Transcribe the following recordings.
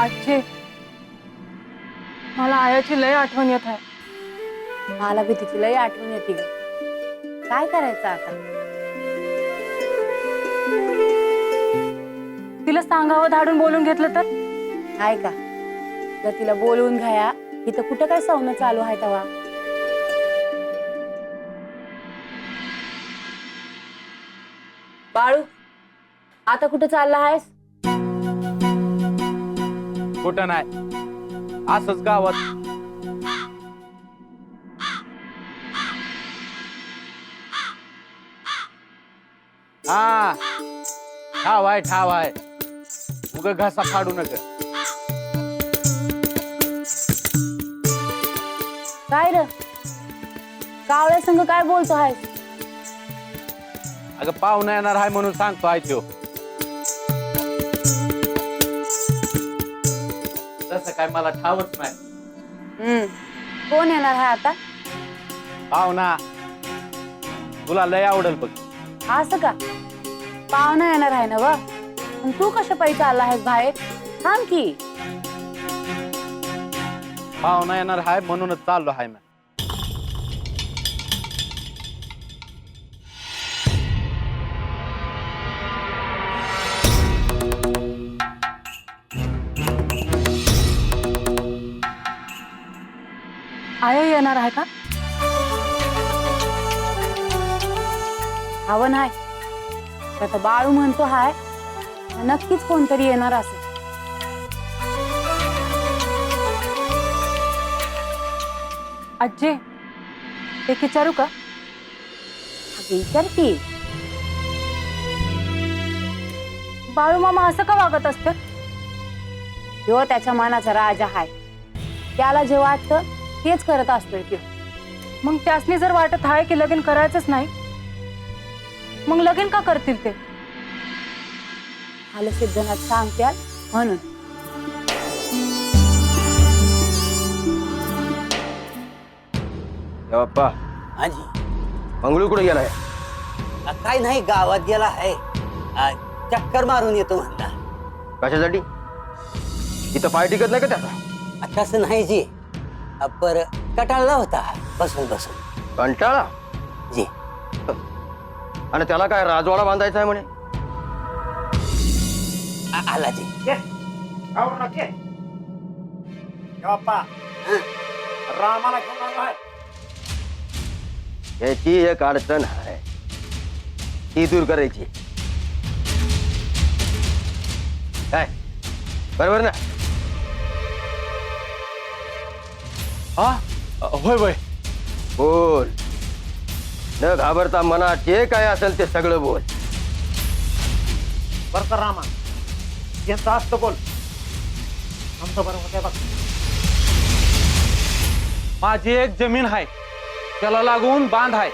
आजी, मला आयाची लय आठवण येत आहे. मला बी तिची लई आठवण येते ग. काय करायचं आता? तिला सांगावं धाडून बोलून घेतलं तर? आहे का? जर तिला बोलवून घ्या, इथं कुठं काय सवनं चालू आहे तेव्हा? बाळू, आता कुठं चालला आहेस? कुठं नाही, असंच गावात. हा, ठाव आहे उग घसा फाडू नका. काय र, कावळ्या संग काय बोलतो आहेस? अगं पाहुणा येणार आहे म्हणून सांगतो आहे तो. तसं काय मला ठावच नाही. कोण येणार आहे आता? पाहुणा तुला लय आवडेल बघ. असं का? पाहुणा येणार आहे ना व? पण तू कशा पायी चालला आहेस बाहेर? थांब की. पाहुणा येणार आहे म्हणूनच चाललो आहे मी. आया येणार आहे का? हवं नाही. आता बाळू म्हणतो हाय, नक्कीच कोणतरी येणार असेल. आजी, एक विचारू का? अगं विचार की. बाळू मामा असं का वागत असते? ह्यो त्याच्या मनाचा राजा हाय. त्याला जे वाटतं तेच करत असतोय त्यो. मग त्यासनी जर वाटत आहे की लगीन करायचंच नाही, मग लगीन का करतील ते? आलं सिद्धनाथ सांगत्यात म्हणून. बाप्पा, हाजी. मंगळू कुठे गेलाय? काय नाही, गावात गेला आहे. चक्कर मारून येतो म्हणला. कशासाठी? इथं पाय टिकत नाही का त्याचा? तसं नाही जी, पर कटाळला होता बसून बसून. कंटाळा? जी. आणि त्याला काय राजवाडा बांधायचा आहे म्हणे? आला जी. रामाला घेऊन आलो आहे. याची एक अडचण आहे, ती दूर करायची. काय बरोबर ना? हा, होय होय. बोल, न घाबरता मनात जे काय असेल ते सगळं बोल. बरं का रामा, यांचं असतं बोल. आमचं बरं होत्या बघ. माझी एक जमीन आहे, त्याला लागून बांध आहे.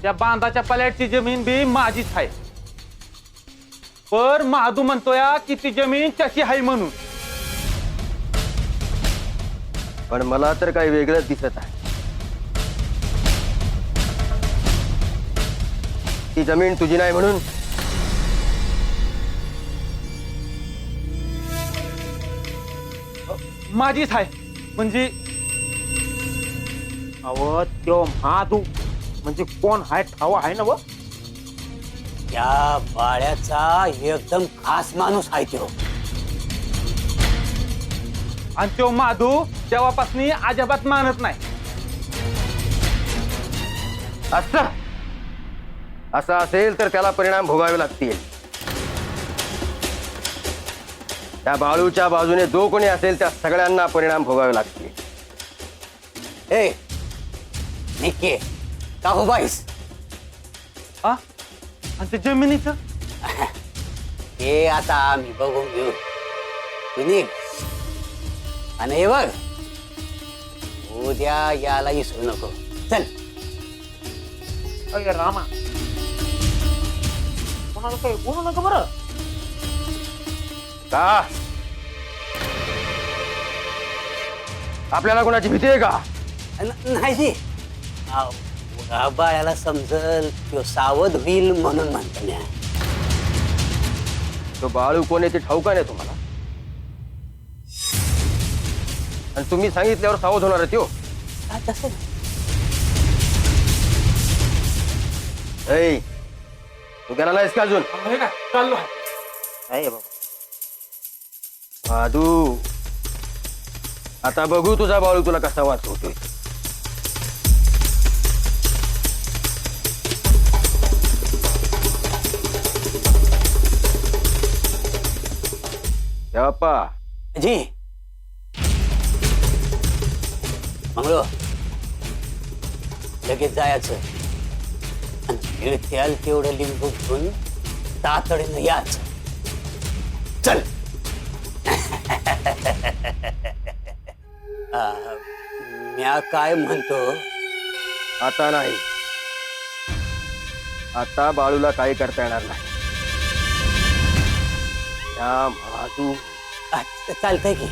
त्या बांधाच्या पल्याटची जमीन बी माझीच आहे. पर महादू म्हणतोय की ती जमीन त्याची आहे म्हणून. पण मला तर काही वेगळंच दिसत आहे. ती जमीन तुझी नाही म्हणून? माझीच आहे म्हणजे? अव त्यो महादू म्हणजे कोण हाय ठाव आहे ना व? त्या बाळ्याचा एकदम खास माणूस आहे त्यो. आणि तो माधू तेव्हापासून अजिबात मानत नाही. असं असेल तर त्याला परिणाम भोगावे लागतील. त्या बाळूच्या बाजूने जो कोणी असेल त्या सगळ्यांना परिणाम भोगावे लागतील. ए निके, का हो बाईस? हा, आणि ते जमिनीचं हे आता आम्ही बघून घेऊ. तू निघ. आणि हे बघ, उद्या याला इसरू नको. चल. अरे रामा, कोणाला काही बोलू नका बरं. का आपल्याला कोणाची भीती आहे का? नाही जी, बाळ्याला समजल तो सावध होईल म्हणून म्हणतो. तो बाळू कोण आहे ते ठाऊक नाही तुम्हाला? आणि तुम्ही सांगितल्यावर सावध होणार त्यो. तसं ऐ, तू गेला नाहीस का अजून? हे काय चाललो आहे. आहे बाबा. माधू, आता बघू तुझा बाळू तुला कसा वाचवतोय. बाप्पा, जी मंगळो लगेच जायचं आणि मिळत्याल तेवढं लिंबू घेऊन तातडीनं याच. चल. म्या काय म्हणतो, आता नाही. आता बाळूला काही करता येणार नाही. त्या माधू चालतंय की.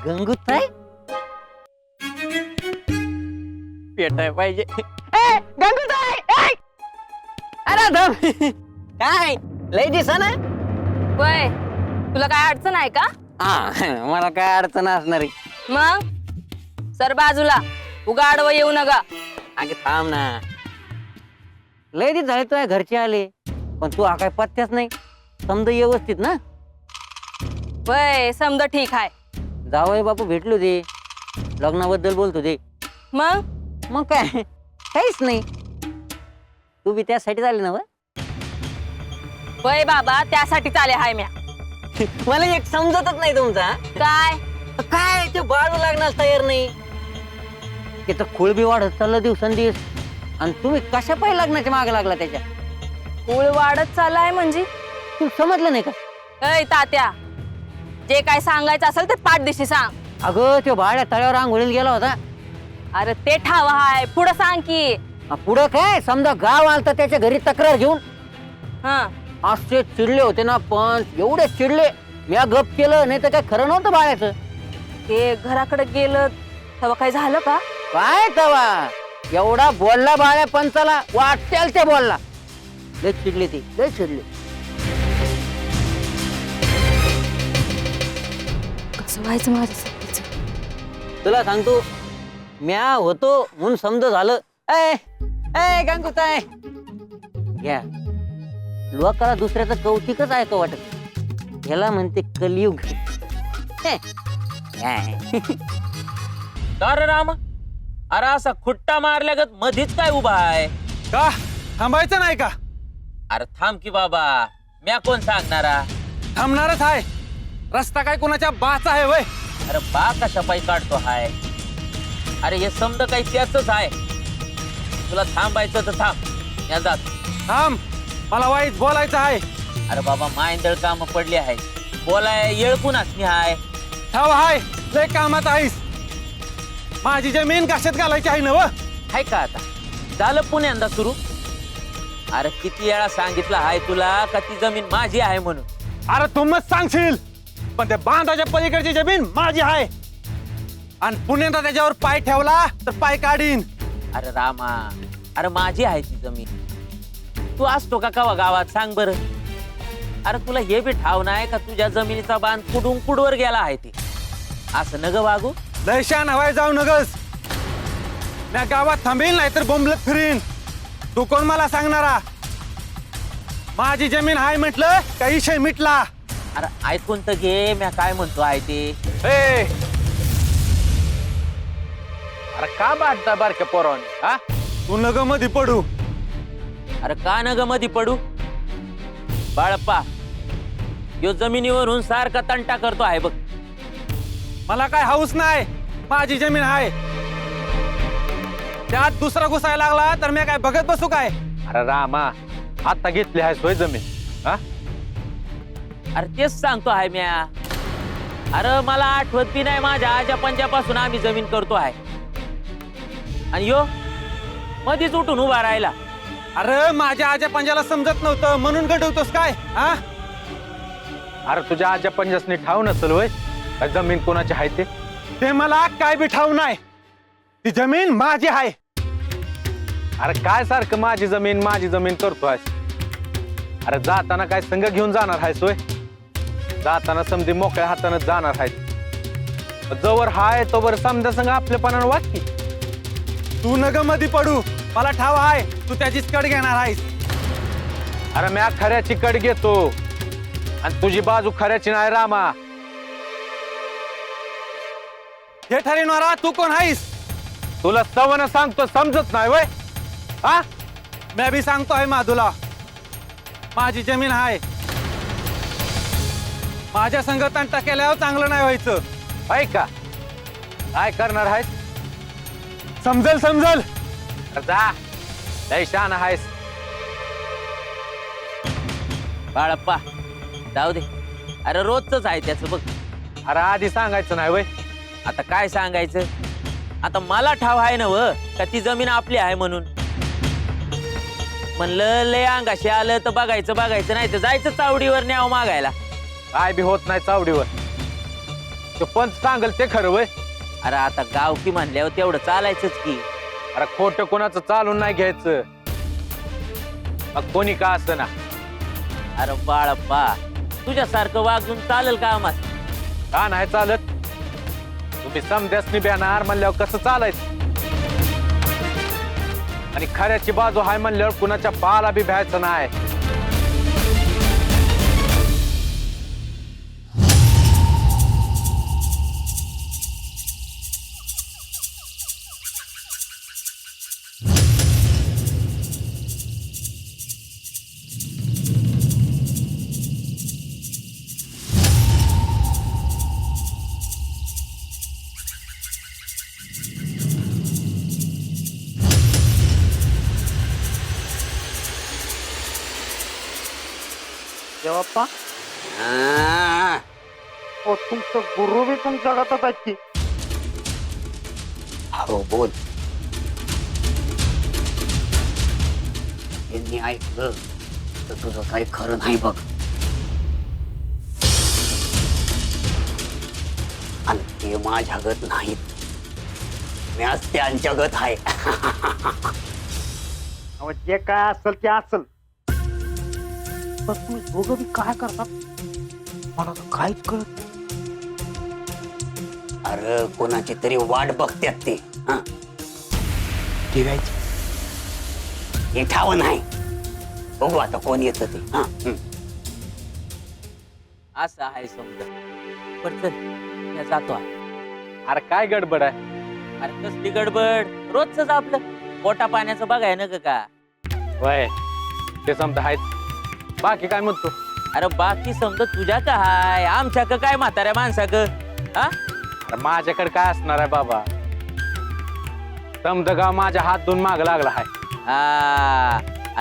गंगूताई पेटाय पाहिजे. गंगूताई अरे धम काय लय दिसा ना. वय तुला काय अडचण आहे का? मला काय अडचण असणार आहे. मग सर बाजूला, उगा आडवं येऊ नका. अगे थांब ना. लय दिवस झाले तुझ्या घरचे आले पण तू हा काय पत्त्याच नाही. समजा व्यवस्थित ना. वय समजा ठीक आहे. जावई बापू भेटलो दे, लग्नाबद्दल बोलतो दे. मग काय काहीच नाही. तू बी त्यासाठी झाली ना. वय बाबा त्यासाठी चाले हाय म्या. मला एक समजतच नाही तुमचा. काय काय ते बाळू लागणार तयार नाही. ते तर खुळबी वाढत चाललं दिवसेंदिवस आणि तुम्ही कशा पाय लग्नाच्या मागे लागला त्याच्या. कुळ वाढत चाललाय म्हणजे? तू समजलं नाही का? अय तात्या, जे काय सांगायचं असेल ते पाठदिशी सांग. अगं ते बाळ्या तळ्यावर आंघोळीला गेला होता. अरे ते ठाव हाय, पुढं सांग की. पुढं काय समजा गाव आलता त्याच्या घरी तक्रार घेऊन. हा असे चिडले होते ना पण एवढे चिडले मी गप केलं नाही तर काय खरं नव्हतं बाळ्याचं. ते घराकडे गेलं तेव्हा काय झालं का? काय तवा एवढा बोलला बाळ्या पंचाला वाटेल ते बोलला. लय चिडले ते लय चिडले. कसं व्हायचं माझं? तुला सांगतो म्या होतो म्हणून समज झालं. ए ए गंगूताई घ्या. लोकाला दुसऱ्याचं कौतिकच ऐकं वाटत. ह्याला म्हणते कलियुग. अरे राम, अरे असा खुट्टा मारल्यागत मधीच काय उभा आहे का थांबायचं नाही का? अरे थांब की बाबा, म्या कोण सांगणारा. थांबणारच आहे. रस्ता काय कोणाच्या बाचा आहे वय? अरे बा कशा पायी काढतो हाय. अरे हे समज काही त्याच आहे. तुला थांबायचं तर थांब, या जात. थांब, मला वाईट बोलायचं आहे. अरे बाबा मायंदळ काम पडली आहे, बोलाय येळकूनच मी हाय. ठाव हाय, लय कामात आहेस. माझी जमीन कशात घालायची आहे ना व? हाय का आता झालं पुण्यांदा सुरू. अरे किती वेळा सांगितलं हाय तुला का ती जमीन माझी आहे म्हणून. अरे तुम्हीच सांगशील पण त्या बांधाच्या पलीकडची जमीन माझी आहे आणि पुण्यांदा त्याच्यावर पाय ठेवला तर पाय काढीन. अरे रामा, अरे माझी आहे ती जमीन. तू असतो का कवा गावात सांग बर. अरे तुला हे बी ठाव नाही का तुझ्या जमिनीचा बांध कुडून कुडवर गेला आहे ते. असं नग वागू. लय शान हवाय जाऊ नगस. मी गावात थांबेल नाही तर बोंबलत फिरीन. तू कोण मला सांगणारा? माझी जमीन हाय म्हटलं का विषय मिटला. अरे ऐकून तर घे म्या काय म्हणतो आहे ते. ए, अरे का बाटता बारक्या पोरावानी? हा तू नग मध्ये पडू. अरे का नग मधी पडू? बाळप्पा यो जमिनीवरून सारखा तंटा करतो आहे बघ. मला काय हाऊस नाही. माझी जमीन आहे. त्यात दुसरा घुसायला लागला तर मी काय बघत बसू काय? अरे रामा, आता घेतली आहे सोय जमीन. हा अरे तेच सांगतो आहे म्या. अरे मला आठवत बी नाही माझ्या आजा पंजापासून आम्ही जमीन करतो आहे. आणि यो मध्येच उठून उभा राहिला. अरे माझ्या आजा पंजाला समजत नव्हतं म्हणून गडवतोस काय हा? अरे तुझ्या आजा पंजासनी ठाव नसल वय जमीन कोणाची आहे ते. ते मला काय बी ठाऊक नाही. ती जमीन माझी आहे. अरे काय सारखं माझी जमीन करतोय. अरे जाताना काय संघ घेऊन जाणार आहेस वय. जाताना समधी मोकळ्या हाताने जाणार आहेत. जवळ हाय तोवर समजा संघ आपल्यापणानं वाटती. तू नग मध्ये पडू. मला ठाव आहे तू त्याचीच कड घेणार आहेस. अरे मी खऱ्याची कड घेतो आणि तुझी बाजू खऱ्याची नाही रामा. हे ठरविणारा तू कोण आहेस? तुला सवनं सांगतो समजत नाही वय. हा मी बी सांगतो आहे माधुला. माझी जमीन आहे. माझ्या संगतान टकेल्यावर चांगलं नाही व्हायचं. ऐका काय करणार आहेस. समजल समजल. अरे जा लय शहाणा आहेस. बाळप्पा जाऊ दे. अरे रोजच आहे त्याचं बघ. अरे आधी सांगायचं नाही वय. आता काय सांगायचं. आता मला ठाव आहे ना व का ती जमीन आपली आहे म्हणून. म्हणलं लय अंगाशी आलं तर बघायचं नाही तर जायचं चावडीवर न्याव मागायला. काय बी होत नाही चावडीवर. ते पंच सांगल ते खरं वय. अरे आता गावकी म्हणल्यावर तेवढं चालायचंच की. अरे खोटं कोणाचं चालून नाही घ्यायचं. मग कोणी का असं ना. अरे बाळप्पा तुझ्यासारखं वागून चालेल का आम्हाला. का नाही चालत. तुम्ही समध्यासनी बेणार म्हणल्यावर कसं चालायचं. आणि खऱ्याची बाजू हाय म्हणल्यावर कुणाच्या पाला बी भ्यायचं नाही. देवाप्पा ओ तुमचं गुरु बी तुमच्या हातात आहेत की. हो बोल. त्यांनी ऐकलं तर तुझं काही खरं नाही बघ. आणि ते माझ्या गत नाहीत. मी आज त्यांच्या गत आहे. अहो, जे काय असेल ते असेल. पण तुम्ही दोघं बी काय करतात मला तर काहीच कळत नाही. अरे कोणाची तरी वाट बघतात ते. ठेवायची हे ठाव नाही. बघू आता कोण येतं ते. असं आहे समजा. पण चल मी जातो आहे. अरे काय गडबड आहे. अरे कसली गडबड. रोजच आपलं पोटा पाण्याचं बघाय ना का. वय ते समजा आहेत. बाकी काय म्हणतो. अरे बाकी समजा तुझ्या का हाय आमच्या का काय म्हाताऱ्या माणसा ग. अरे माझ्याकडे काय असणार आहे बाबा. समजा गाव माझ्या हात धुवून माग लागला आहे.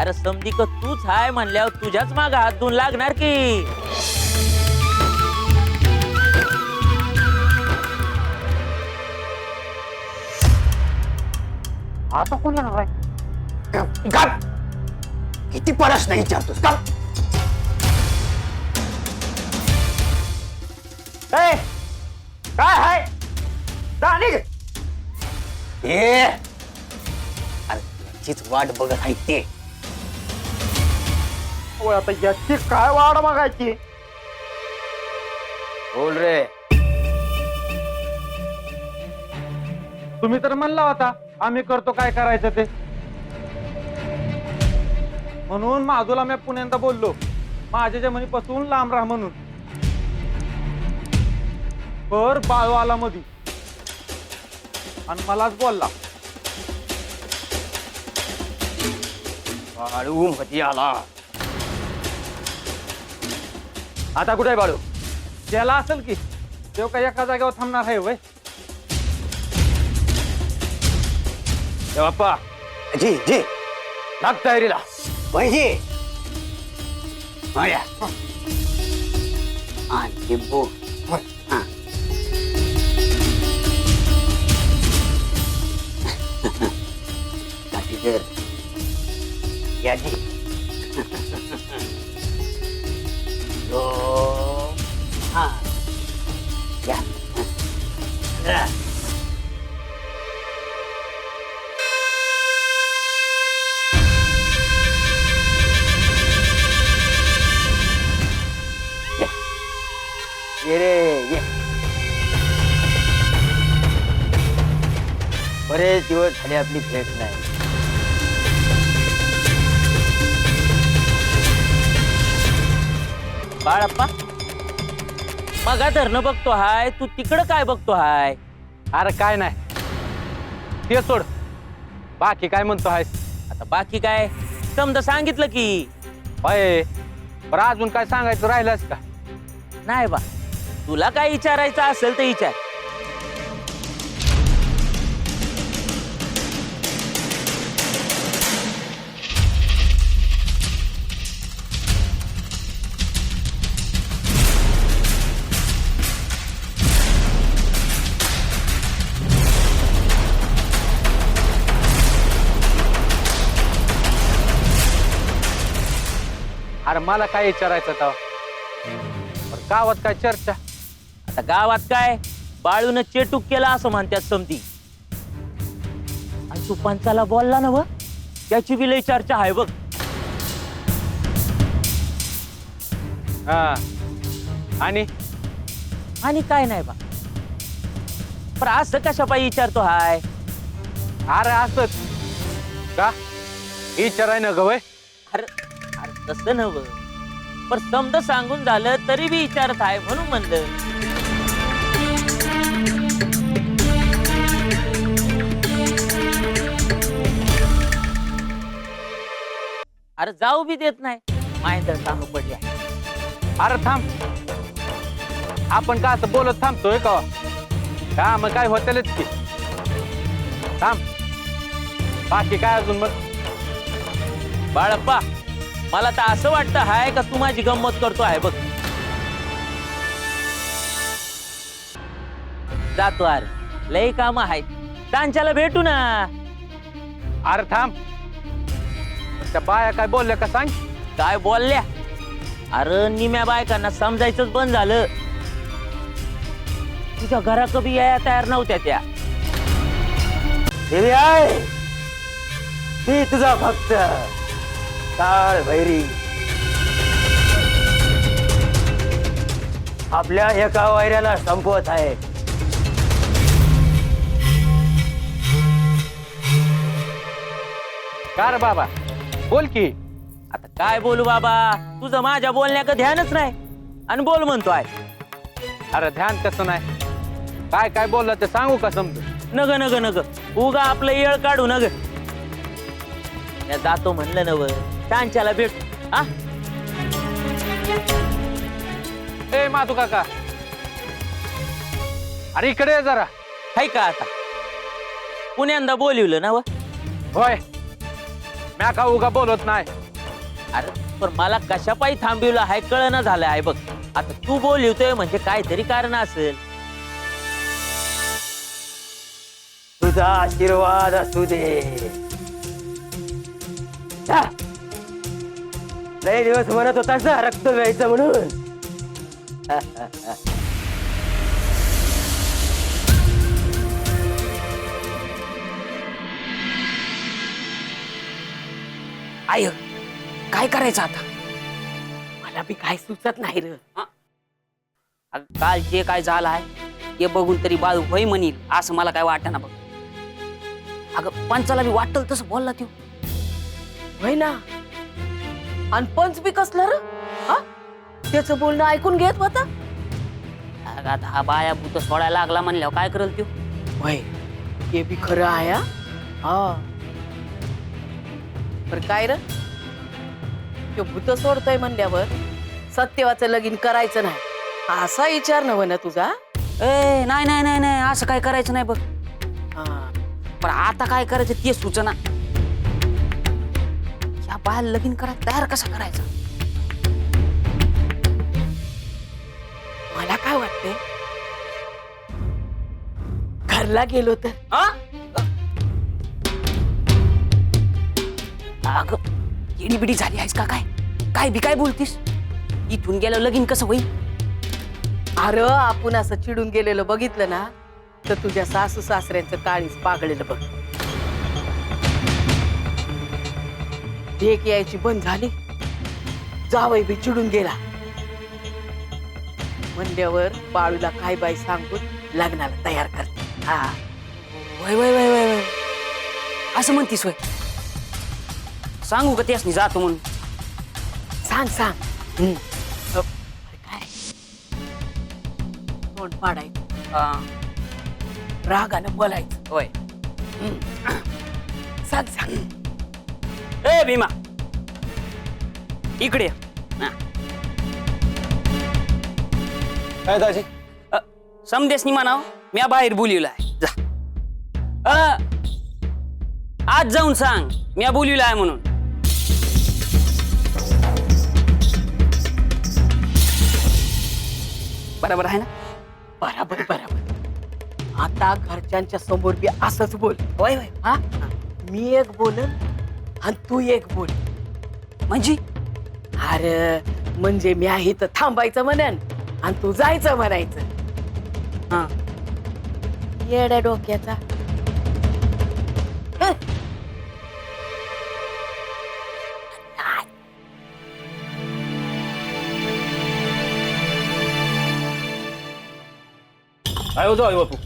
अरे समधी का तूच हाय म्हणल्यावर तुझ्याच माग हात धुवून लागणार की. आता कोण येणार आहे. किती परस नाही विचारतोस का. ए, काय आहे जाणे अरे याचीच वाट बघत आहे ते. आता याची काय वाढ बघायची. बोल रे. तुम्ही तर म्हणला होता आम्ही करतो काय करायचं ते. म्हणून माधुला मी पुण्यांदा बोललो माझ्या जमिनीपासून लांब राहा म्हणून. पर बाळू आला मधी आणि मलाच बोलला. बाळू मध्ये आला. आता कुठे आहे बाळू. त्याला असेल की तेव्हा काही एका जागेवर थांबणार आहे वय. बाप्पा जी जी लाग तयारीला. पाहिजे माया आणि लिंबू. इधर या जी दो हाँ या या. ये रे ये बरेच दिवस झाले आपली भेट नाही. बाळप्पा मगा धरणं बघतो हाय, तू तिकडं काय बघतो हाय? अरे काय नाही ते सोड, बाकी काय म्हणतो आहेस? आता बाकी काय समजा सांगितलं की. होय, पण अजून काय सांगायचं राहिलंच का? नाही बा, तुला काय विचारायचं असेल तर विचार. अरे मला काय विचारायचं तेव्हा? पण गावात काय चर्चा? आता गावात काय बाळून चेटूक केला असं म्हणतात समती. आणि तू पंचाला बोलला ना व, त्याची बी लय चर्चा आहे बघ. हा आणि आणि काय नाही बा, पण असं कशा पायी विचारतो हाय? अरे असंच का विचाराय न गवय? अरे अरे तसं नव, पण समज सांगून झालं तरी बी विचारत आहे म्हणून म्हणलं. अरे जाऊ बी देत नाही, माहिती सांगू पडल्या. अरे थांब, आपण का असं बोलत थांबतोय का? का मग काय होतेलच की. थांब, बाकी काय अजून मग? बाळप्पा मला तर असं वाटतं हाय का तू माझी गंमत करतो आहे बघ. जातो अरे, लय काम आहेत, त्यांच्याला भेटू ना. अरे थांब, त्या बाया काय बोलल्या का सांग? काय बोलल्या? अरे निम्या बायकांना समजायचंच बंद झालं. तुझ्या घरात बी यायला तयार नव्हत्या त्या. देवी आहे मी तुझा भक्त काळ भैरी. आपल्या एका वैऱ्याला संपवत आहे. का रे बाबा, बोल की. आता काय बोलू बाबा, तुझं माझ्या बोलण्याचं ध्यानच नाही आणि बोल म्हणतो आहे. अरे ध्यान कसं नाही, काय काय बोललं ते सांगू का समजू? नग नग नग उगा आपलं येळ काढू नग. या जातो म्हणलं नव, त्यांच्याला भेट. हा ए माधू काका, अरे इकडे ये जरा. हाय का आता पुण्यांदा बोलिवलं ना व. होय, म्या का उगा बोलत नाही. अरे पण मला कशा पायी थांबवलं हाय कळना झालं आहे बघ. आता तू बोलिवतोय म्हणजे काहीतरी कारण असेल. तुझा आशीर्वाद असू दे. जा. लय दिवस म्हणत होतास ना रक्त प्यायचं म्हणून. आय काय करायचं आता? मला बी काय सुचत नाही र. काल जे काय झालं आहे ते बघून तरी बाळू होय म्हणील असं मला काय वाटत ना बघ. अगं पंचाला बी वाटल तसं बोलला त्यो. होय ना, आणि पंच बी कसलं र? त्याच बोलणं ऐकून घेत होता. अगं आता हा बाया भूत सोडायला लागला म्हणल्यावर काय करल त्यो? होय, हे बी खरं आहे. हा पर काय र, तो भूत सोडतोय म्हणल्यावर सत्यवाचं लगीन करायचं नाही असा विचार नव्ह ना तुझा? ए नाही नाही नाही नाही असं काय करायचं नाही बघ. पण आता काय करायचं ते सूचना. या बाळाला लगीन करायला तयार कसा करायचा? मला काय वाटतंय, घरला गेलो तर अगं येडी बिडी झाली आहेस का काय काय बी काय बोलतीस इथून गेलं लगीन कसं होईल अरे आपण असं चिडून गेलेलं बघितलं ना तर तुझ्या सासू सासऱ्यांचं काळीच पागळेलं बघ ढेक यायची बंद झाली जावई बी चिडून गेला म्हणल्यावर बाळूला काय बाई सांगून लग्नाला तयार करते हा वय वय वय वय वय असं म्हणतीस वय सांगू का त्यासनी जातो म्हणून सांग सांग काय तोंड पाडायचं हा, रागानं बोलायचं होय सांग सांग ए भीमा इकडे ये. हा. काय दाजी समदेसनी म्हणाव म्या बाहेर बोलिवला आहे जा आज जाऊन सांग म्या बोलिवला आहे म्हणून बरोबर आहे ना बराबर बराबर आता घरच्यांच्या समोर बी असंच बोल होय होय हा मी एक बोलन आणि तू एक बोल म्हणजे अरे म्हणजे मी आहे तर थांबायचं म्हणन आणि तू जायचं म्हणायचं हा येड्या डोक्याचा हं. काय होतो आई बापू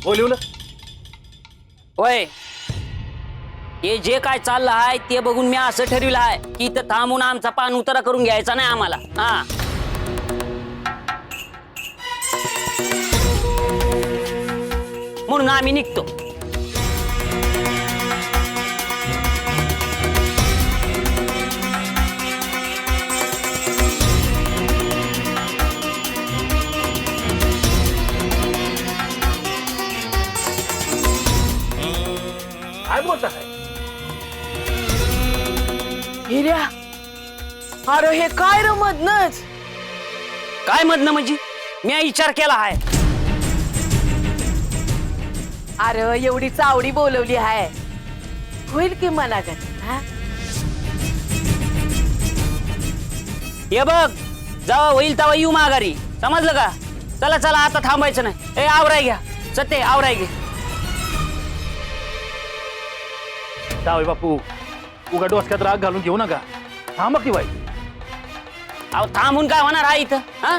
बोलिवलं होय हे जे काय चाललं आहे ते बघून मी असं ठरविलं आहे की इथं थांबून आमचा पान उतारा करून घ्यायचा नाही आम्हाला हा म्हणून आम्ही निघतो काय बोलता काय हिऱ्या अरे हे काय र मधनच काय मधनं म्हणजे मी विचार केला आहे अरे एवढी चावडी बोलवली आहे होईल की मनागत हा हे बघ जेव्हा होईल तेव्हा येऊ माघारी समजलं का चला चला आता थांबायचं नाही ए आवराय घ्या सत्य आवराय घे जावई बापू उगा डोसक्यात राग घालून घेऊ नका थांबा की बाई अहो थांबून काय होणार आहे इथं हा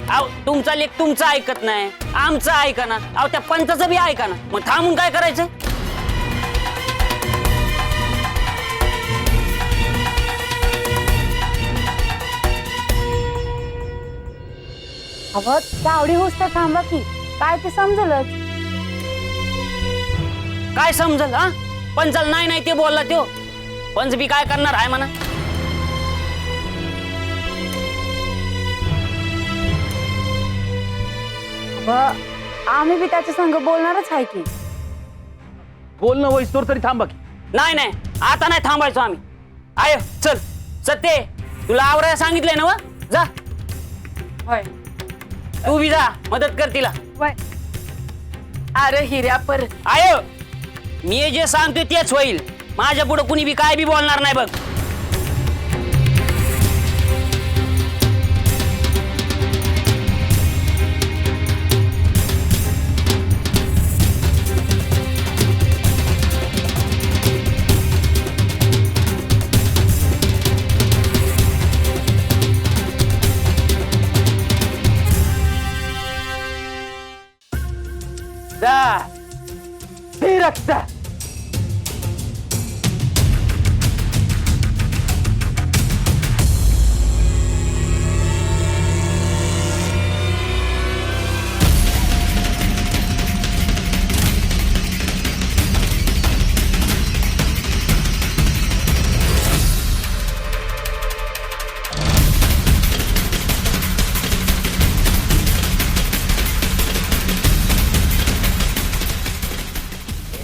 अहो तुमचा लेख तुमचं ऐकत नाही आमचं ऐका ना अहो त्या पंचाचं बी ऐका ना मग थांबून काय करायचं अगं चावडी होस तर थांबा की काय ते समजलंच काय समजल हा पंचाल नाही नाही ते बोलला त्यो पंच बी काय करणार आहे म्हणा आम्ही बी त्याच्या संग बोलणारच आहे की बोलणं वयस्तोर तरी थांबा की नाही नाही आता नाही थांबायचो आम्ही आय चल सत्य तुला आवरायला सांगितलंय ना व जा होय तू बी जा मदत कर तिला होय अरे हिऱ्या पर आय मी जे सांगतोय तेच होईल माझ्या पुढे कुणी बी काय बी बोलणार नाही बघ जा ते रक्त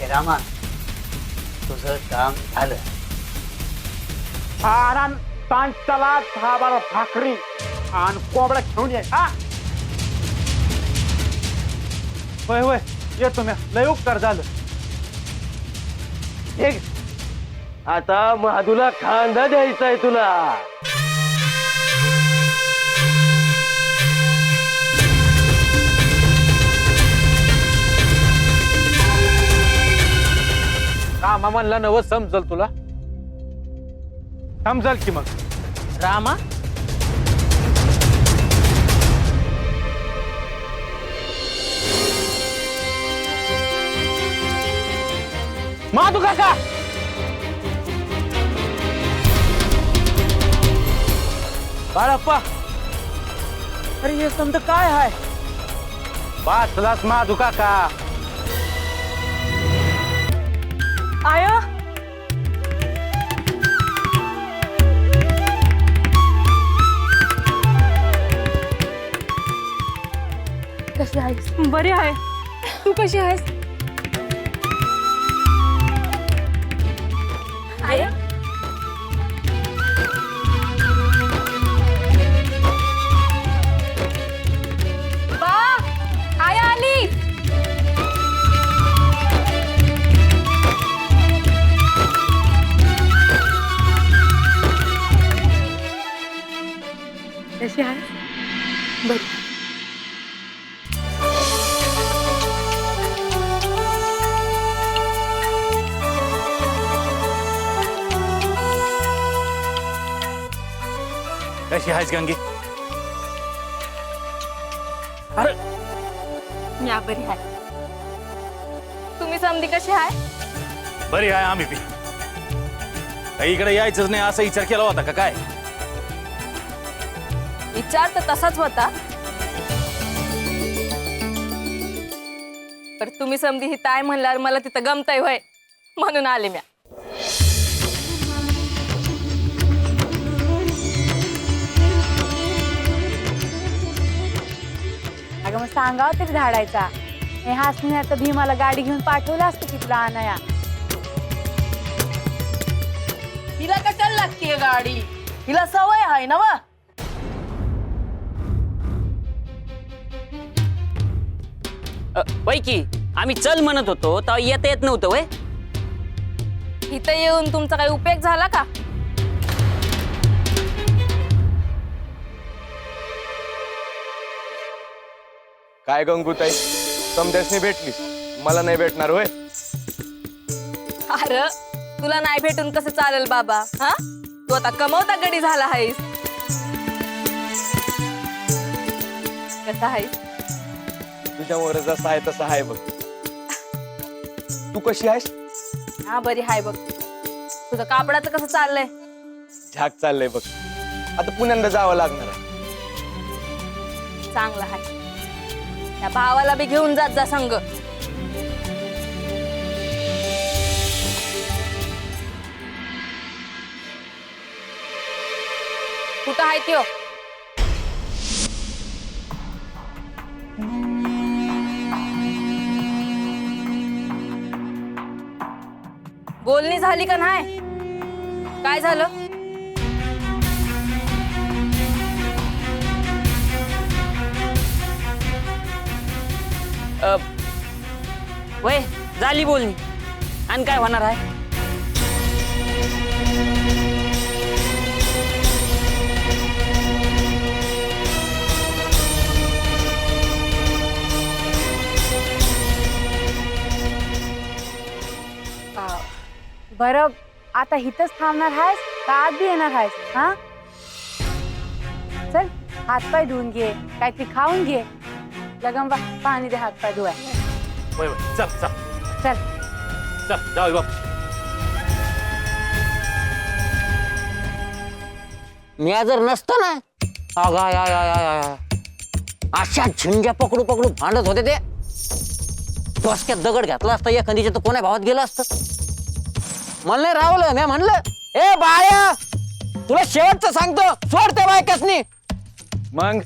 रामा तुझं काम झालं छान तांचला 10-12 भाकरी आणि कोंबडा घेऊन ये हा होय होय येतो म्या लय उपकार झालं हे घे. आता महादूला खांदा द्यायचा आहे तुला. कामा म्हणला नव समजल तुला. समजल की मग. रामा माधू काका बाळप्पा, अरे हे समज काय आहे? वाचलास माधू काका. आय कशी आहेस? बरी आहे. तू कशी आहेस? आय बा, आय आली. कशी आहेस? बरी. कशी आहेस गंगी? मी बरी आहे. तुम्ही समधी कशी आहे? बरी आहे आम्ही बी. काही इकडे यायचंच नाही असा विचार केला होता का काय? विचार तर तसाच होता, पर तुम्ही समधी ही ताय म्हणल्यावर मला तिथं गमताय होय, म्हणून आले म्या. अगं मग सांगावं तरी धाडायचा. हे हसणे आता भीमाला गाडी घेऊन पाठवलं असतं की तुला आणाया. हिला कशाला लागतीये गाडी? हिला सवय आहे ना वा. वय की आम्ही चल म्हणत होतो तेव्हा येता येत नव्हतं वय. इथं येऊन तुमचा काही उपयोग झाला का? काय गंगूताई, समद्यासनी भेटलीस, मला नाही भेटणार होय? अरे तुला नाही भेटून कसं चालेल बाबा? हा, तू आता कमवता गडी झाला आहेस. कसा आहेस? तुझ्यावर जसं आहे तसं आहे बघ. तू कशी आहेस? हा बरी हाय बघ. तुझं कापडाचं कसं चाललंय? झाक चाललंय बघ. आता पुण्यांदा जावं लागणार आहे. चांगलं आहे. त्या भावाला बी घेऊन जात जा संग. कुठं आहे त्यो? बोलणी झाली का नाही? काय झालं? वय झाली बोलणी आणि काय होणार आहे? बरं, आता हिथंच थांबणार आहेस का आत बी येणार आहेस? हा, चल हातपाय धुवून घे, काहीतरी खाऊन घे. लगंबा पाणी दे हातपाय धुवाय. वय वय, चल चल चल चल जाऊ बाप. मी जर नसतो ना, अशा झिंज्या पकडू पकडू भांडत होते ते. डोसक्यात दगड घातला असता एखादीच्या तर कोण्या भावात गेला असतं. मला नाही रावलं. मी म्हणलं, ए बाया, तुला शेवटचं सांगतो, सोड त्या बायकासनी. मग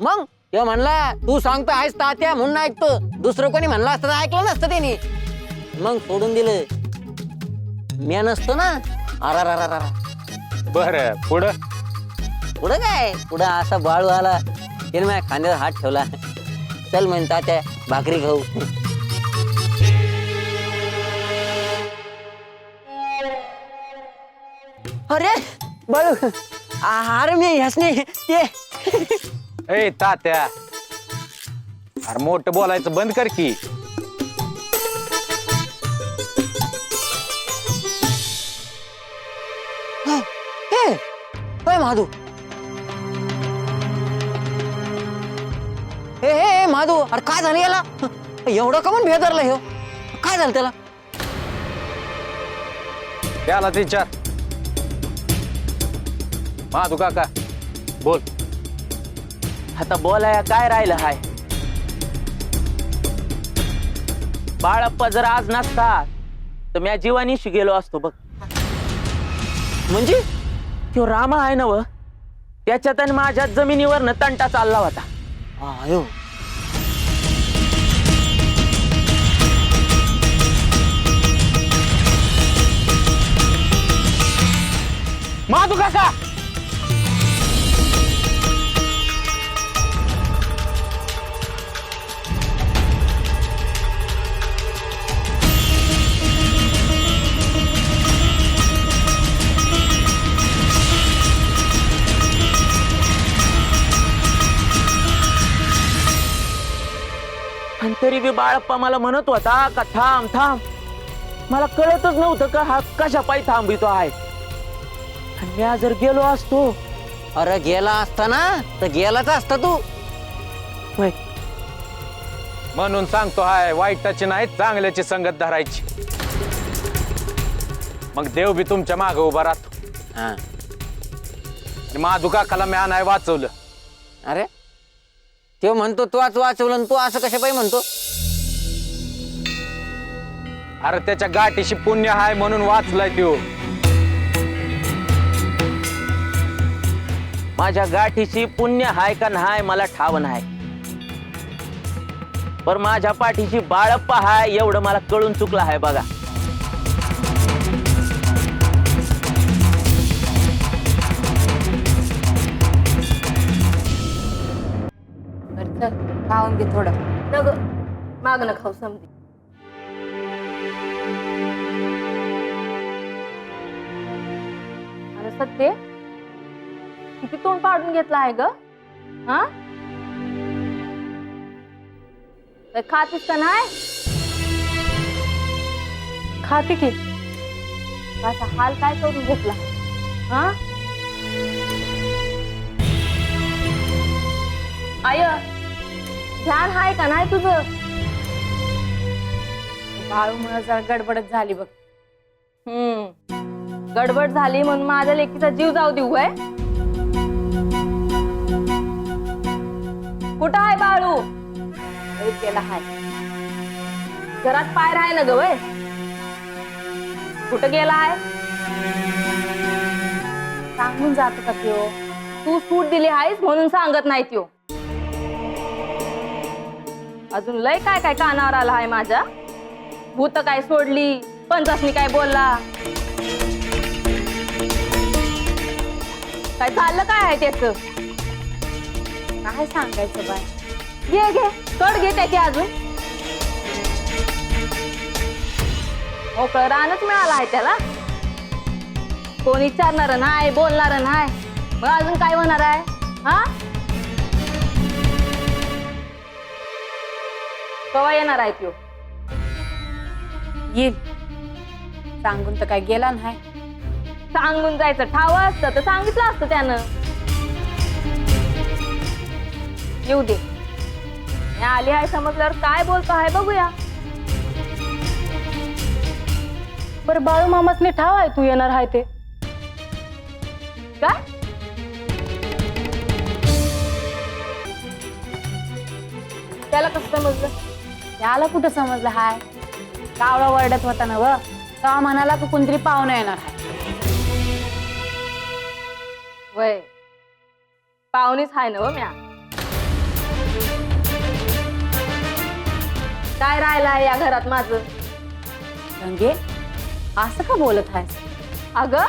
मग तेव्हा म्हणला, तू सांगतो आहेस तात्या म्हणून ऐकतो. दुसरं कोणी म्हणलं असतं तर ऐकलं नसतं त्यांनी. मग सोडून दिलं. मी नसतो ना. अरा बरं, पुढं पुढं काय, पुढं असा बाळू आला, त्याने माझ्या खांद्यावर हात ठेवला. चल म्हणता त्या भाकरी खाऊ. अरे बाळू अरे मी ह्यासनी ते ए तात्या अरे मोठं बोलायचं बंद कर की. होय महादू. ए महादू अरे काय झालं याला एवढं का म्हणून भेदरलं हे काय झालं त्याला. त्याला विचार. महादू काका बोल. आता बोलाया काय राहिलं हाय. बाळप्पा जर आज नसता तर मी जीवानीशी गेलो असतो बघ. म्हणजे तो रामा आहे ना व त्याच्यात आणि माझ्या जमिनीवरनं तंटा चालला होता. आयो महादू काका आणि तरी बी बाळप्पा मला म्हणत होता का थांब थांब. मला कळतच नव्हतं का हा कशा पायी थांबितो आहे. आणि मी आज जर गेलो असतो. अरे गेला असता ना तर गेलाच असता तू. होय म्हणून सांगतो हाय वाईटाची नाही चांगल्याची संगत धरायची. मग देव बी तुमच्या मागे उभा राहतो. आणि महादू काकाला मी आणाय वाचवलं. अरे तो म्हणतो तू आज वाचवलं आणि तू असं कशा पाहिजे म्हणतो. अरे त्याच्या गाठीशी पुण्य हाय म्हणून वाचलाय त्यो. माझ्या गाठीशी पुण्य हाय का नाही मला ठाव नाही. पर माझ्या पाठीशी बाळप्पा हाय एवढं मला कळून चुकलं आहे बघा. बरं चल खाऊन घे थोडं. नग मागणं खाऊ समजे. अरे सत्य किती तोंड पाडून घेतला आहे ग. हा काय खातीस का नाही. खाते की. असा हाल काय करून घेतला. हा आय ध्यान आहे का नाही तुझं. बाळू मला जरा गडबडच झाली बघ. गडबड झाली म्हणून माझ्या लेकीचा जीव जाऊ देऊ आहे. कुठं आहे बाळू. गेला हाय घरात पाय राहाय ना ग वय. कुठं गेला आहे. सांगून जातो का त्यो. तू सूट दिली आहेस म्हणून सांगत नाही त्यो. अजून लय काय काय कानावर आला आहे माझ्या. भूत काय सोडली पंचासनी काय बोलला. काय चाललं काय आहे त्याच. काय सांगायचं बाय. घे घे कड घे त्याची अजून. मोकळं रानच मिळालं आहे त्याला. कोण विचारणार नाही बोलणार नाही. मग अजून काय होणार आहे. हा कवा येणार आहे त्यो. येईल. सांगून तर काय गेला नाही. सांगून जायचं ठाव असतं तर सांगितलं असतं त्यानं. येऊ दे. मी आली आहे समजल्यावर काय बोलतो आहे बघूया. बरं बाळू मामासने ठाव आहे तू येणार आहे ते. काय त्याला कसं समजलं. त्याला कुठं समजलं हाय. कावळा वरडत होता ना व. तेव्हा म्हणाला की कोणतरी पाहुणा येणार आहे. वय पाहुणीच आहे ना व म्या. काय राहिलं आहे या घरात माझं. रंगे असं का बोलत आहेस. अगं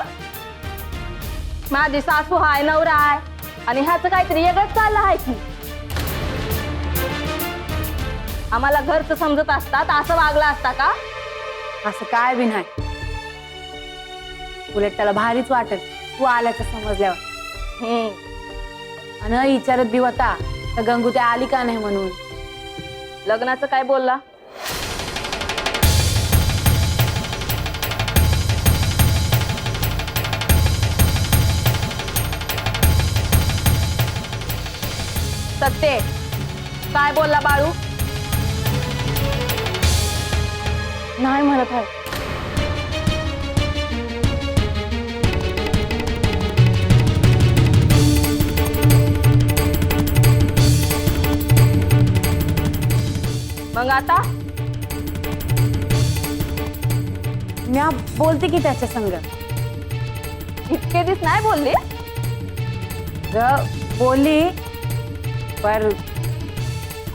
माझी सासू हाय नवरा आहे आणि ह्याचं काहीतरी वेगळंच चाललं आहे की. आम्हाला घरचं समजत असतात असं वागला असता का. असं काय बी नाही. उलट त्याला भारीच वाटेल तू आल्याचं समजल्यावर. आणि विचारत बी होता तर गंगू त्या आली का नाही म्हणून. लग्नाचं काय बोलला? सत्ते काय बोलला बाळू? नाही म्हणत आहे. मग आता म्या बोलते की त्याच्या संग. इतके दिवस नाही बोलली. बोलली पर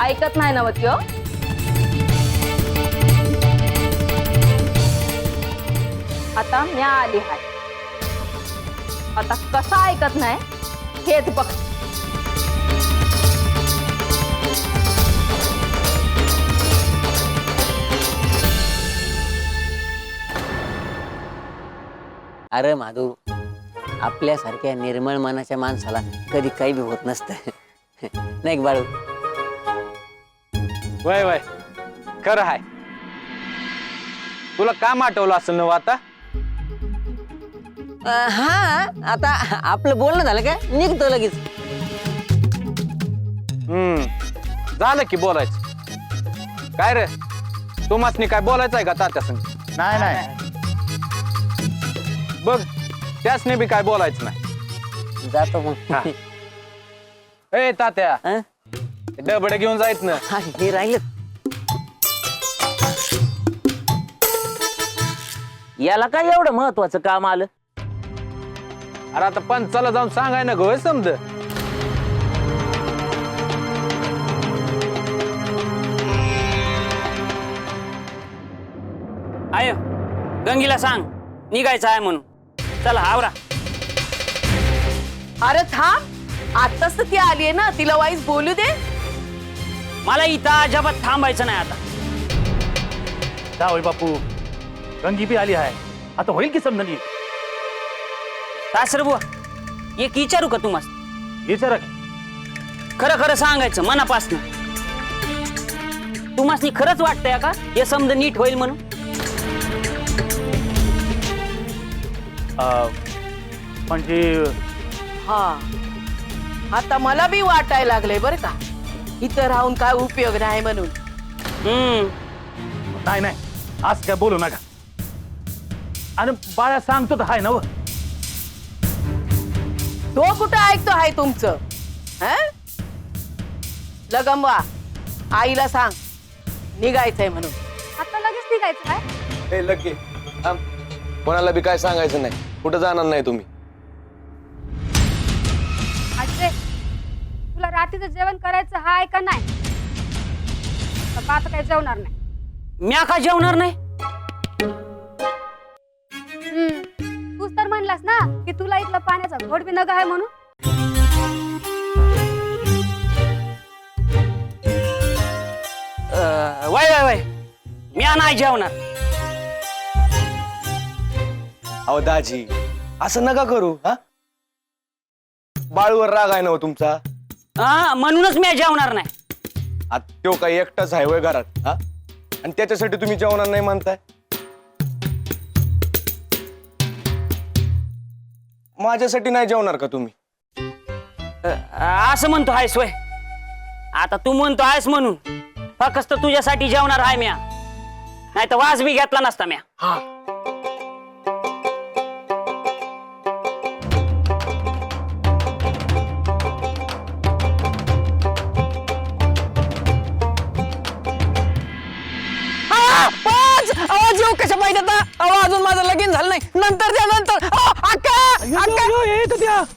ऐकत नाही ना त्यो. आता म्या आली हाय. आता कसा ऐकत नाही हेच बघ. अरे माधू, आपल्यासारख्या निर्मळ मनाच्या माणसाला कधी काही बी होत नसतं. नाही बाळू? वय वय खरं आहे. तुला काम आठवलं असेल ना आता? हा, आता आपलं बोलणं झालं का निघतो लगेच. झालं की बोलायचं. काय रे तुम्हासनी काय बोलायचं आहे का तात्या संग? नाही नाही बघ त्यासने बी काय बोलायचं नाही. जातो मग. ए तात्या, हं? डबडे घेऊन जायच ना. हा, हे राहिलं. याला काय एवढं महत्वाचं काम आलं? अरे आता पंचाला जाऊन सांगाय ना गो समज. आय गंगीला सांग निघायचं आहे म्हणून. चला आवरा. अरे थांब, आताच तर ती आलीये ना, तिला वाईस बोलू दे. मला इथं अजिबात थांबायचं नाही आता. जावई बापू, गंगी बी आली आहे, आता होईल की समजा नीट. सासरे बुवा एक विचारू का तुम्हाला? विचारा खरं खरं सांगायचं मनापासनं. तुम्हाला खरंच वाटतंय का हे समज नीट होईल म्हणून? म्हणजे हा, आता मला बी वाटायला लागलंय बरं का, इथं राहून काय उपयोग नाही म्हणून. नाही नाही आज काय बोलू नका. आणि बाळा सांगतो तर हाय ना. तो कुठं ऐकतो आहे तुमचं? लगंबा आईला सांग निघायचंय म्हणून. आता लगेच निघायचं काय? हे लगे कोणाला बी काय सांगायचं नाही, कुठं जाणार नाही तुम्ही. आजे तुला रात्रीचं जेवण करायचं हाय का नाही? का आता काय जेवणार नाही? म्या का जेवणार नाही? तूच तर म्हणलास ना की तुला इथला पाण्याचा घोट बी नग आहे म्हणून. वय वय वय म्या नाही जेवणार. अहो दाजी असं नका करू. हा बाळूवर राग आहे ना हो तुमचा? हा म्हणूनच म्या जेवणार नाही. आता तो काही एकटाच आहे वय घरात. हा आणि त्याच्यासाठी तुम्ही जेवणार नाही म्हणताय? माझ्यासाठी नाही जेवणार का तुम्ही? असं म्हणतो आहेस वय? आता तू म्हणतो आहेस म्हणून फक्त तुझ्यासाठी जेवणार आहे म्या, नाही तर वास बी घेतला नसता म्या. जीव कशा पाहिजे आता? अजून माझं लगीन झालं नाही. नंतर द्या नंतर.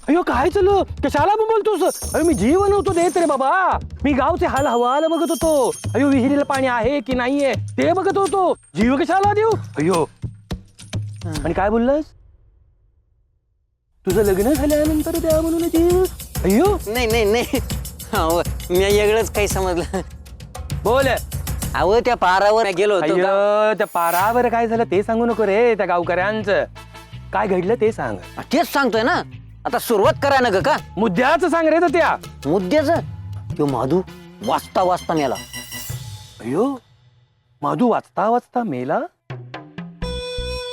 अयो काय चालू? कशाला बोलतोस? अयो मी जीवन होतो देत रे बाबा. मी गावचे हाल हवाला बघत होतो. अयो विहिरीला पाणी आहे की नाहीये ते बघत होतो. जीव कशाला देऊ? अयो आणि काय बोललास? तुझं लग्न झाल्यानंतर द्या म्हणून जीव? अयो नाही नाही नाही, मी वेगळंच काही समजलं. बोल. अहो त्या पारावर गेलो होतो. अय्यो त्या पारावर काय झालं ते सांगू नको रे त्या गावकऱ्यांचं. काय घडलं ते सांग. तेच सांगतोय ना, आता सुरुवात करा ना ग का मुद्द्याचं सांग रे त्या. मुद्द्याच. तो माधू वाचता वाचता मेला. अयो माधू वाचता वाचता मेला.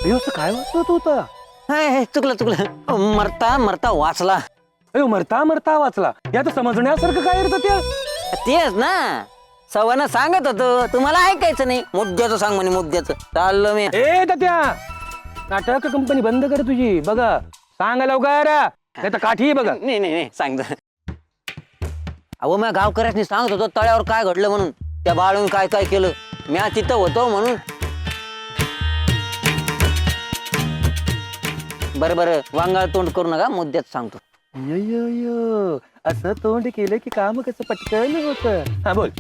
अयो असं काय वाचत होता. चुकलं मरता मरता वाचला. अयो मरता मरता वाचला. या तर समजण्यासारखं काय रे त्या. तेच ना, सवाना सांगत होतो तुम्हाला ऐकायचं नाही. मुद्द्याचं सांग म्हणे, मुद्द्याचं. चाललो मी. ए त्या नाटक कंपनी बंद कर तुझी. बघा सांग लवकर नाही तर काठी बघा. नाही सांग. अहो मी गावकऱ्यांनी सांगत होतो तळ्यावर काय घडलं म्हणून, त्या बाळून काय काय केलं. मी तिथं होतो म्हणून. बरं वांगाळ तोंड करू नका, मुद्द्यात सांगतो. यो असं तोंड केलं की काम कसं पटकन होत. हा बोल.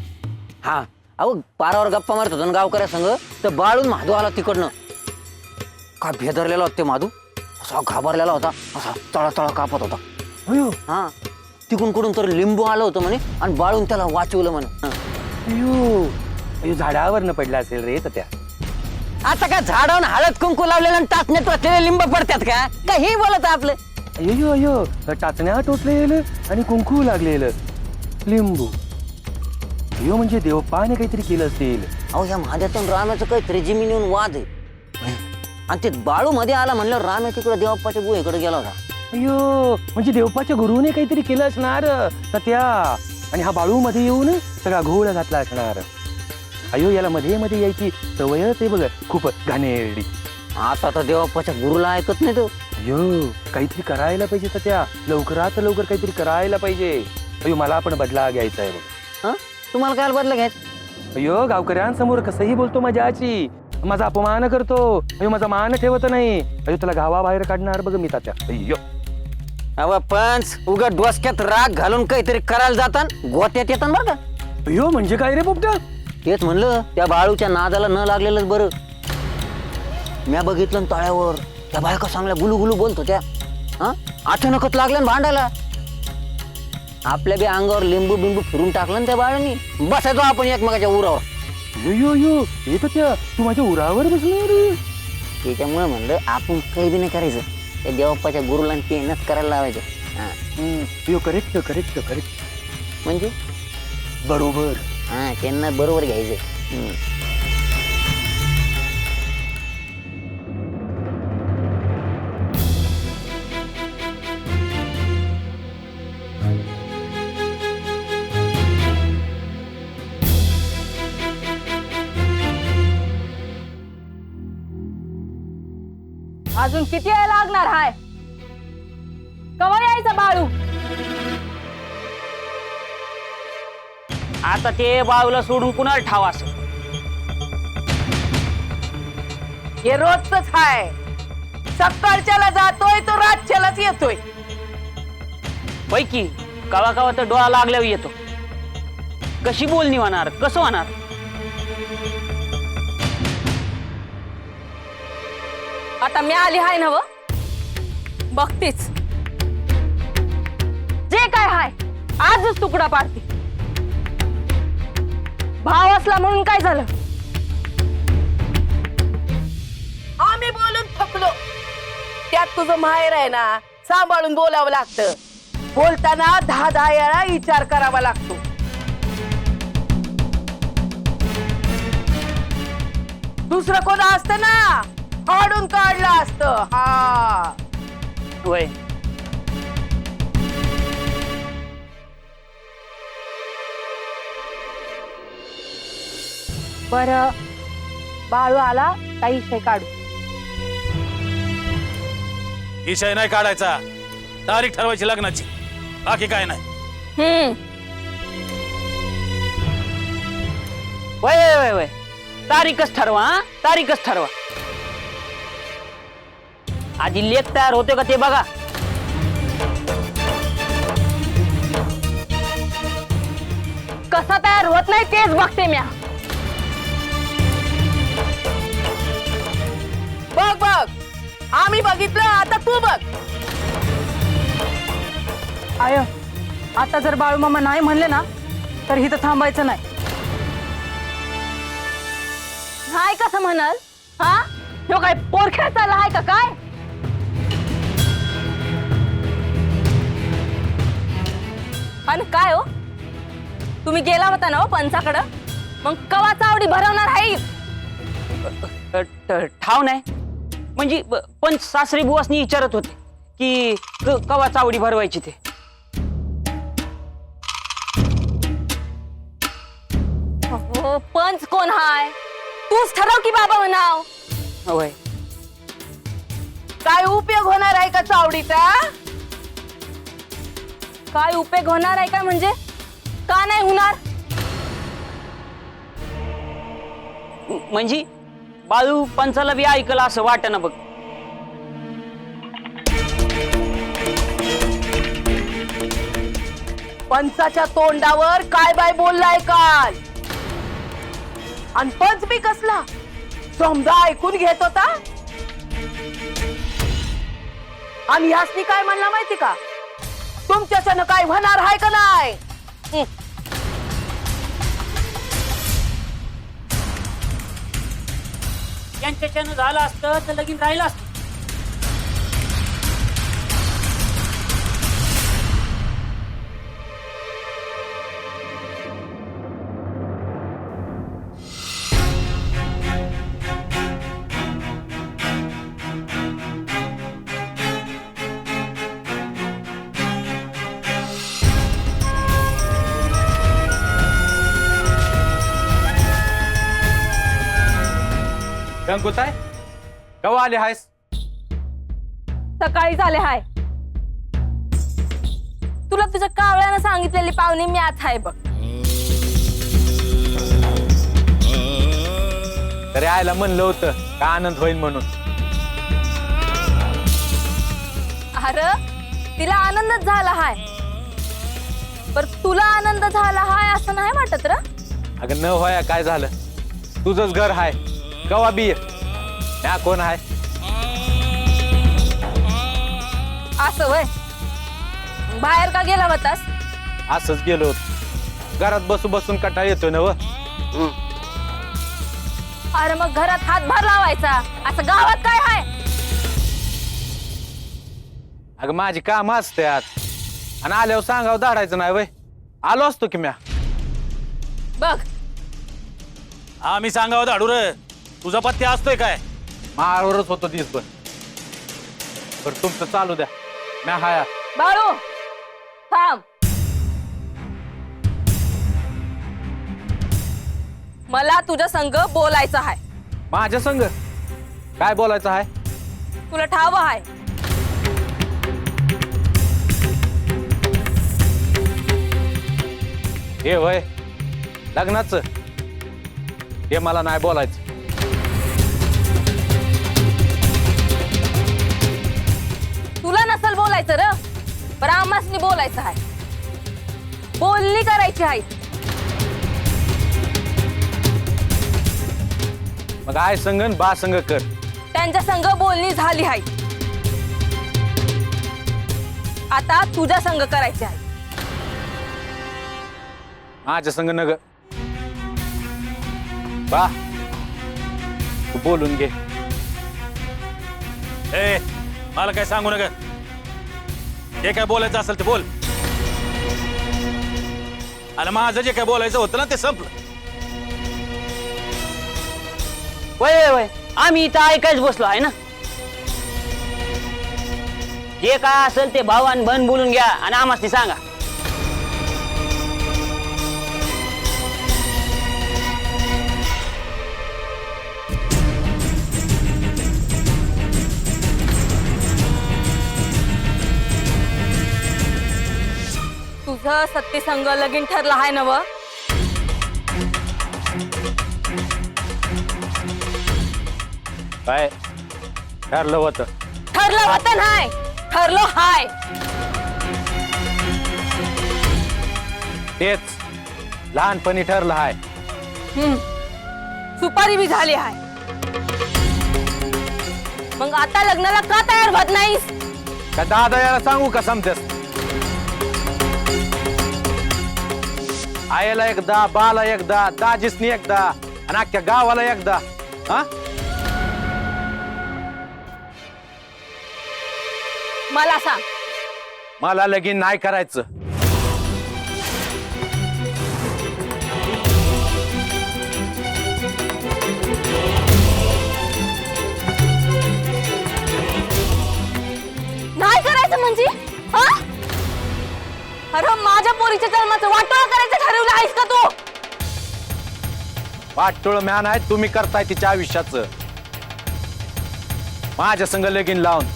हा अहो पारावर गप्पा मारत होतो ना गावकऱ्या संग, तर बाळून माधू आला तिकडनं. का भेदरलेला होता ते माधू, असा घाबरलेला होता, असा तळा कापत होता. अयो हा तिकडून कुठून तर लिंबू आलं होतं म्हणे, आणि बाळून त्याला वाचवलं म्हणे. अयो झाडावर न पडला असेल रे त्या. आता काय झाडावर हळद कुंकू लावलेलं आणि टाचण्यात वाचलेले लिंब पडतात का? काही बोलत आपलं. अयो टाचण्या टोचलेलं आणि कुंकू लागलेलं लिंबू. अयो म्हणजे देवपाने काहीतरी केलं असेल. अहो या महाद्यातून रामाचं काहीतरी जमिनीहून वाद आहे, आणि ते बाळू मध्ये आला म्हणलं राम तिकडे देवप्पाच्या गुहेकडे गेला होता. अयो म्हणजे देवपाच्या गुरुने काहीतरी केलं असणार त्या. आणि हा बाळू मध्ये येऊन सगळा घोळ घातला असणार. अयो याला मध्ये मध्ये यायची सवयच आहे बघ, खूप घाणेरडी. आता तर देवप्पाच्या गुरुला ऐकत नाही तो. अयो काहीतरी करायला पाहिजे त्या, लवकरात लवकर काहीतरी करायला पाहिजे. अयो मला पण बदला घ्यायचा आहे बघ. तुम्हाला काय बदला घ्यायचं? अयो गावकऱ्यांसमोर कसंही बोलतो माझ्या आजी, माझा अपमान करतो. अयो माझा मान ठेवत नाही. अयो त्याला गावाबाहेर काढणार बघ मी तात्या. अय्यो अव पंच उगा डोसक्यात राग घालून काहीतरी करायला जातात, गोत्यात येतात बरं का. अयो म्हणजे काय रे पोपटा. तेच म्हणलं त्या बाळूच्या नादाला न लागलेलंच बरं. म्या बघितलं तळ्यावर त्या बायका चांगल्या गुलू बोलत होत्या. अचानकच लागल्या ना भांडायला. आपल्या बी अंगावर लिंबू बिंबू फिरून टाकलं ना त्या बाळांनी. बसायचो आपण एकमेकाच्या उरावर. यो येत त्या तू माझ्या उरावर बसणार. त्याच्यामुळे म्हणलं आपण काही बी नाही करायचं, त्या देवप्पाच्या गुरुला तेच करायला लावायचं. यो करेक्ट म्हणजे बरोबर. हा त्यांना बरोबर घ्यायचं. अजून किती वेळ लागणार हाय? कवा यायचं बाळू? आता ते बाळूला सोडून कुणाला ठाव असं? हे रोजच हाय. सकाळच्याला जातोय तो रातच्यालाच येतोय. पैकी कवा कवा तर डोळा लागल्यावर येतो. कशी बोलणी होणार, कसं होणार? आता मी आली हाय ना व बघतीच. जे काय हाय आजच तुकडा पाडते. भाव असला म्हणून काय झालं? आम्ही बोलून थकलो. त्यात तुझं माहेर आहे ना, सांभाळून बोलावं लागतं. बोलताना 10 वेळा विचार करावा लागतो. दुसरं कोण असतं ना, फाडून काढलं असतं. हा होय. बरं बाळू आला काही विषय काढू. विषय नाही काढायचा, तारीख ठरवायची लग्नाची, बाकी काय नाही. वय तारीखच ठरवा. तारीखच ठरवा. आधी लेख तयार होते का ते बघा. कसा तयार होत नाही तेच बघते म्या. बघ आम्ही बघितलं, आता तू बघ. आय आता जर बाळू मामा नाही म्हणले ना तर इथं थांबायचं नाही. हाय कसं म्हणाल? हा ह्यो काय पोरख्या चालला हाय का काय? तुम्ही गेला होता ना हो पंचाकडं, मग कवा चावडी भरवणार आहे? ठाव नाही म्हणजे पंच सासरी बुवासनी विचारत होते की कवा चावडी भरवायची ते. हो, पंच कोण हाय? तूच ठरव की बाबा म्हणाव. होय. काय उपयोग होणार आहे का चावडीचा? काय उपयोग होणार आहे का म्हणजे? का नाही होणार? म्हणजे बाळू पंचाला बी ऐकलं असं वाटत ना बघ. पंचाच्या तोंडावर काय बाय बोललाय काल, आणि पंच बी कसला समजा ऐकून घेत होता. आणि ह्यासनी काय म्हणला माहिती का, तुमच्याच्यानं काय होणार आहे का नाही? यांच्याच्यानं झालं असतं तर लगीन राहिलं असतं. गंगूताई कवा आले हायस? सकाळी झाले हाय. तुला तुझ्या कावळ्यानं सांगितलेली पाहुणी मी आज आहे बघ. तरी आयला म्हणलं होतं का आनंद होईल म्हणून. अरे तिला आनंदच झाला हाय, पर तुला आनंद झाला हाय असं नाही वाटत र? अगं न व्हाया काय झालं, तुझंच घर हाय, कवा बी ये. या कोण हाय? असं वय, बाहेर का गेला होतास? असंच गेलो होतो, घरात बसू बसून कंटाळ येतोय ना व. अरे मग घरात हातभार लावायचा, असं गावात काय हाय? अगं माझी काम असतात आणि आल्यावर सांगावं धाडायचं नाही वय. आलो असतो की म्या. बघ आम्ही सांगावं धाडू रे, तुझा पत्ते असतोय काय? माळावरच होतो दिसभर. बरं तुमचं चालू द्या, म्या हाया. बाळू थांब. मला तुझ्या संग बोलायचं आहे. माझ्या संग काय बोलायचं आहे? तुला ठाव आहे? हे वय लग्नाचं हे मला नाही बोलायचं. तुला नसल बोलायचं र, पण आम्हासनी बोलायचं आहे. बोलणी करायची आहे. मग आय संग न बा संग कर. त्यांच्या संग बोलणी झाली आहे, आता तुझ्या संग करायची आहे. माझ्या संग नग बा, तू बोलून घे. ए मला काय सांगू नका, जे काय बोलायचं असेल ते बोल. आणि माझं जे काय बोलायचं होतं ना ते संपलं. वय वय आम्ही इथं ऐकायच बसलो आहे ना. जे काय असेल ते भावान बन बोलून घ्या आणि आम्हाला सांगा. तुझं सत्ती संग लगीन ठरलं आहे नव? काय ठरलं होतं? ठरलं होतं नाही, ठरलं हाय. तेच लहानपणी ठरलं हाय. सुपारी बी झाली आहे. मग आता लग्नाला का तयार होत नाहीस? का दादा याला सांगू का समतेस? आईला एकदा, बाला एकदा, दाजीसनी एकदा आणि अख्ख्या गावाला एकदा. हा मला सांग, मला लगीन नाही करायचं. अरे माझ्या पोरीच्या जन्माचं वाटोळं करायचं ठरवलं आहेस का तू? वाटोळ म्यान आहे तुम्ही करताय तिच्या आयुष्याचं. माझ्या संग लगीन लावून.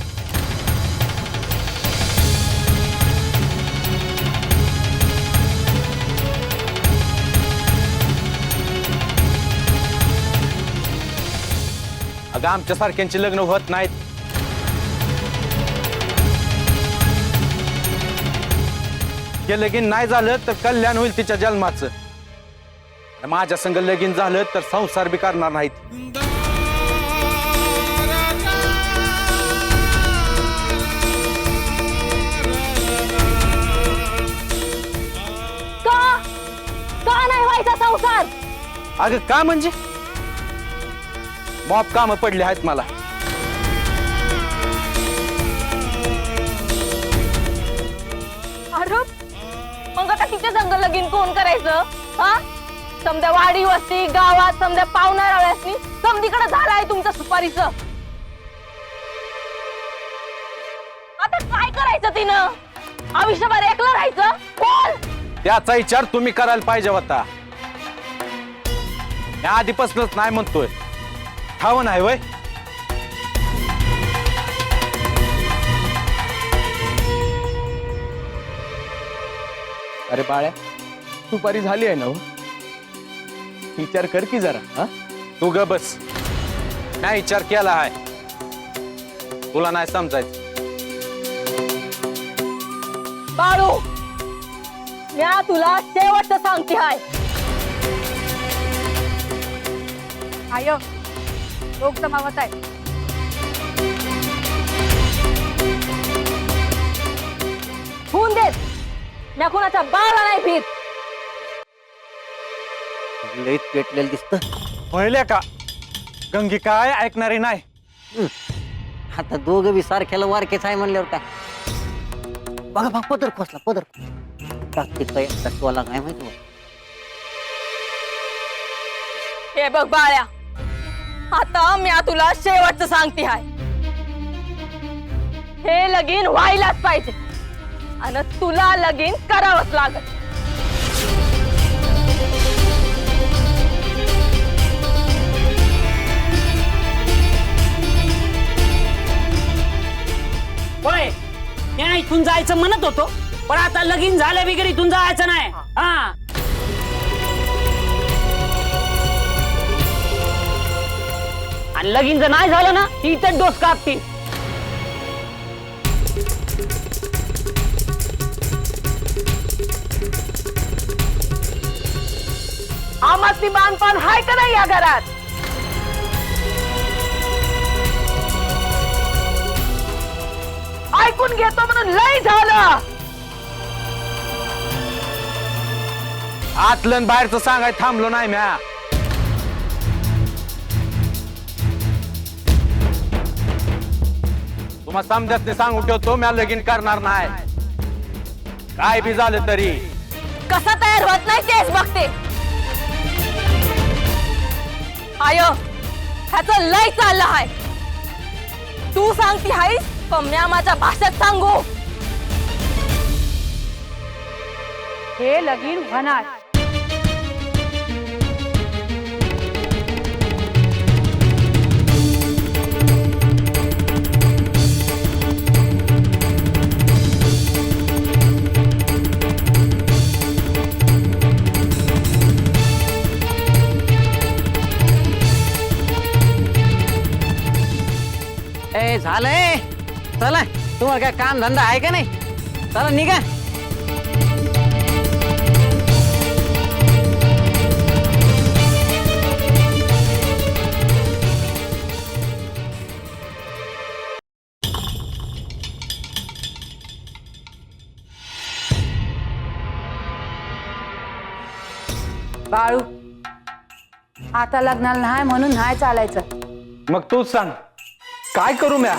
अगं आमच्या सारख्यांची लग्न होत नाहीत. हे लगीन नाही झालं तर कल्याण होईल तिच्या जन्माचं. आणि माझ्या संग लगीन झालं तर संसार बी करणार नाहीत. का नाही व्हायचा संसार? अगं का म्हणजे मॉप काम पडले आहेत मला. अरे मग आता तिच्या संग लगीन कोण करायचं? हा, समजा वाडी वस्ती गावात समजा पाहुणा रावळ्यासनी समधीकडे झालाय तुमच्या सुपारीचं. आता काय करायचं तिनं? आयुष्यभर एकलं राहायचं? बोल. त्याचा विचार तुम्ही करायला पाहिजे होता. मी आधीपासूनच नाही म्हणतोय. ठाव नाही वय. अरे बाळ्या सुपारी झाली आहे ना हो? विचार कर की जरा. हा, तू ग बस. नाही विचार केला आहे. तुला नाही समजायचं. बाळू, म्या तुला शेवटचं सांगते हाय. आय लोक जमावत आहे. होऊन देत. म्या कुणाचा बाळा नाही भीत. लईच पेटलेलं दिसतं. पहिले का गंगी काय ऐकणारी नाही. आता दोघं बी सारख्याला वारकेच आहे म्हणल्यावर काय. बघा बघ पदर खोसला पदर. काय माहिती बघ. हे बघ बाळ्या, आता म्या तुला शेवटचं सांगते हाय. हे लगीन व्हायलाच पाहिजे आणि तुला लगीन करावंच लागत. होय, मी इथून जायचं म्हणत होतो, पण आता लगीन झालं वगैरे इथून जायचं नाही. हा, आणि लगीन जर नाही झालं ना ती इथं डोस कापतील. आमाची बांधपान हाय का नाही या घरात? ऐकून घेतो म्हणून लय झालं. आतलं बाहेरचं सांगाय थांबलो नाही म्या. तुम्हा समजत सांगून ठेवतो म्या लगीन करणार नाही. काय बी झालं तरी. कसा तयार होत नाही तेच बघते. आय ह्याचं लय चाललं हाय. तू सांगती हायस पण म्या माझ्या भाषेत सांगू. हे लगीन होणार. ए झालंय. चला तुम्हाला काय काम धंदा आहे का नाही? चला निघा. बाळू, आता लग्नाला नाही म्हणून नाही चालायचं. मग तूच सांग काय करू म्या?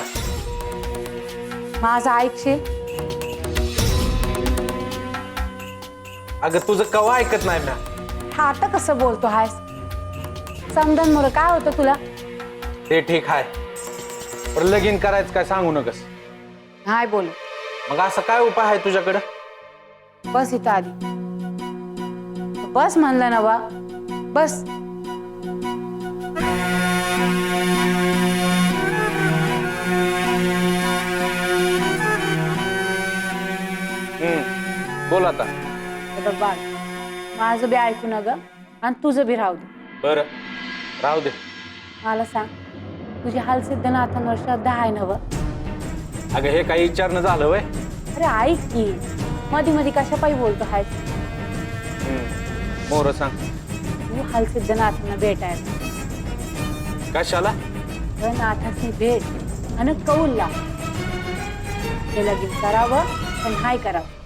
माझं ऐकशील? अगं तुझं कवा ऐकत नाही म्या. हा आता कसं बोलतो हायस? समजन मुळे काय होतं तुला? ते ठीक आहे, पण लगीन करायचं काय सांगू नकस. नाही बोलू. मग असं काय उपाय आहे तुझ्याकडं? बस इथं आधी. बस म्हणलं ना बा, बस. बोल आता. हे बघ बाळ, माझं बी ऐकू न ग आणि तुझं बी राहू दे. बरं राहू दे. मला सांग, तुझी हालसिद्धनाथांवर श्रद्धा आहे ना व? अगं हे काही विचारणं झालं वय. अरे ऐक की, मधी मधी कशा पायी बोलतो हाय? मोर सांग तू हालसिद्धनाथांना भेटायला कशाला? नाथाची भेट आणि कौल लाव. हे लगीन करावं पण हाय करावं.